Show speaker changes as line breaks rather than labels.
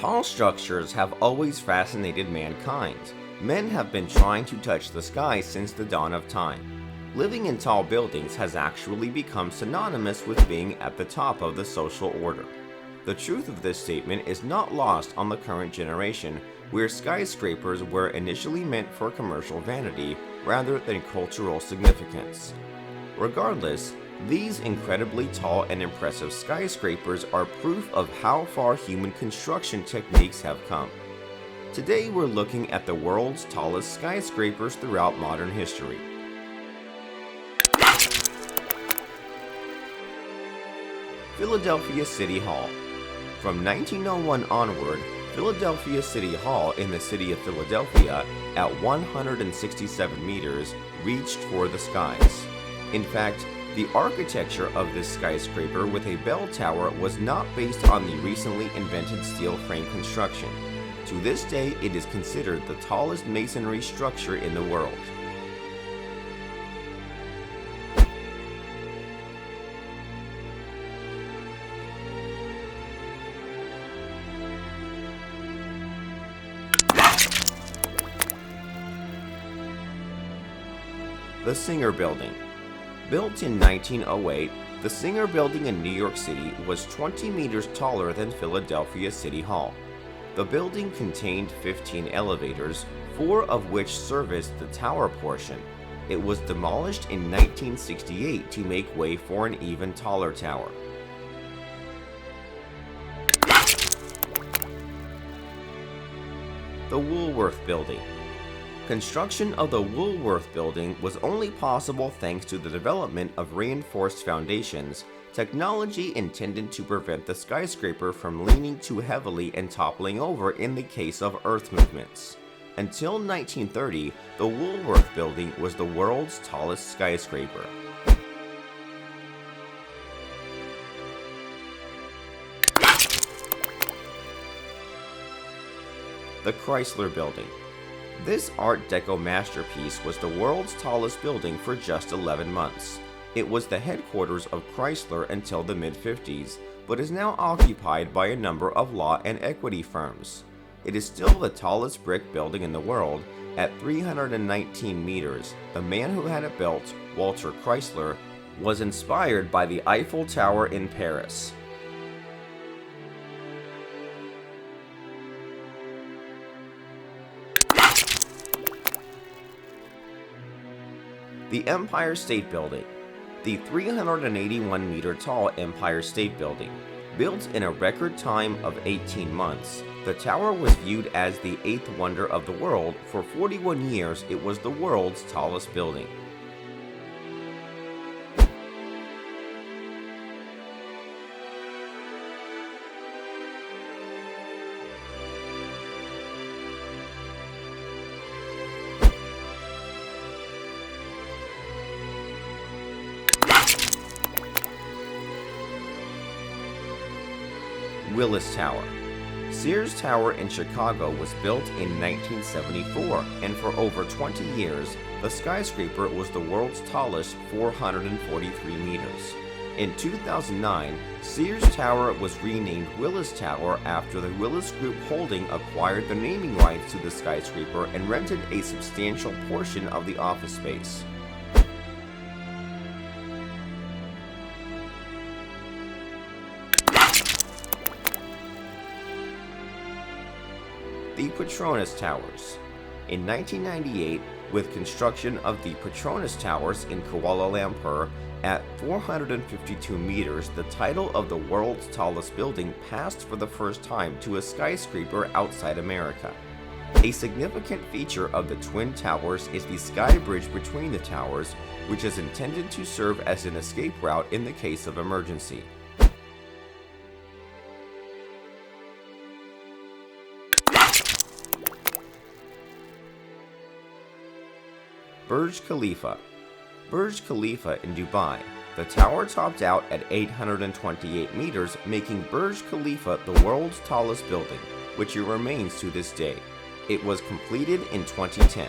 Tall structures have always fascinated mankind. Men have been trying to touch the sky since the dawn of time. Living in tall buildings has actually become synonymous with being at the top of the social order. The truth of this statement is not lost on the current generation, where skyscrapers were initially meant for commercial vanity rather than cultural significance. Regardless, these incredibly tall and impressive skyscrapers are proof of how far human construction techniques have come. Today we're looking at the world's tallest skyscrapers throughout modern history. Philadelphia City Hall. From 1901 onward, Philadelphia City Hall in the city of Philadelphia, at 167 meters, reached for the skies. In fact, the architecture of this skyscraper with a bell tower was not based on the recently invented steel frame construction. To this day, it is considered the tallest masonry structure in the world. The Singer Building. Built in 1908, the Singer Building in New York City was 20 meters taller than Philadelphia City Hall. The building contained 15 elevators, 4 of which serviced the tower portion. It was demolished in 1968 to make way for an even taller tower. The Woolworth Building. Construction of the Woolworth Building was only possible thanks to the development of reinforced foundations, technology intended to prevent the skyscraper from leaning too heavily and toppling over in the case of earth movements. Until 1930, the Woolworth Building was the world's tallest skyscraper. The Chrysler Building. This Art Deco masterpiece was the world's tallest building for just 11 months. It was the headquarters of Chrysler until the mid-50s, but is now occupied by a number of law and equity firms. It is still the tallest brick building in the world at 319 meters. The man who had it built, Walter Chrysler, was inspired by the Eiffel Tower in Paris. The Empire State Building. The 381-meter-tall Empire State Building. Built in a record time of 18 months, the tower was viewed as the 8th wonder of the world. For 41 years, it was the world's tallest building. Willis Tower. Sears Tower in Chicago was built in 1974, and for over 20 years, the skyscraper was the world's tallest, 443 meters. In 2009, Sears Tower was renamed Willis Tower after the Willis Group Holding acquired the naming rights to the skyscraper and rented a substantial portion of the office space. The Petronas Towers. In 1998, with construction of the Petronas Towers in Kuala Lumpur at 452 meters, the title of the world's tallest building passed for the first time to a skyscraper outside America. A significant feature of the Twin Towers is the sky bridge between the towers, which is intended to serve as an escape route in the case of emergency. Burj Khalifa. Burj Khalifa in Dubai. The tower topped out at 828 meters, making Burj Khalifa the world's tallest building, which it remains to this day. It was completed in 2010.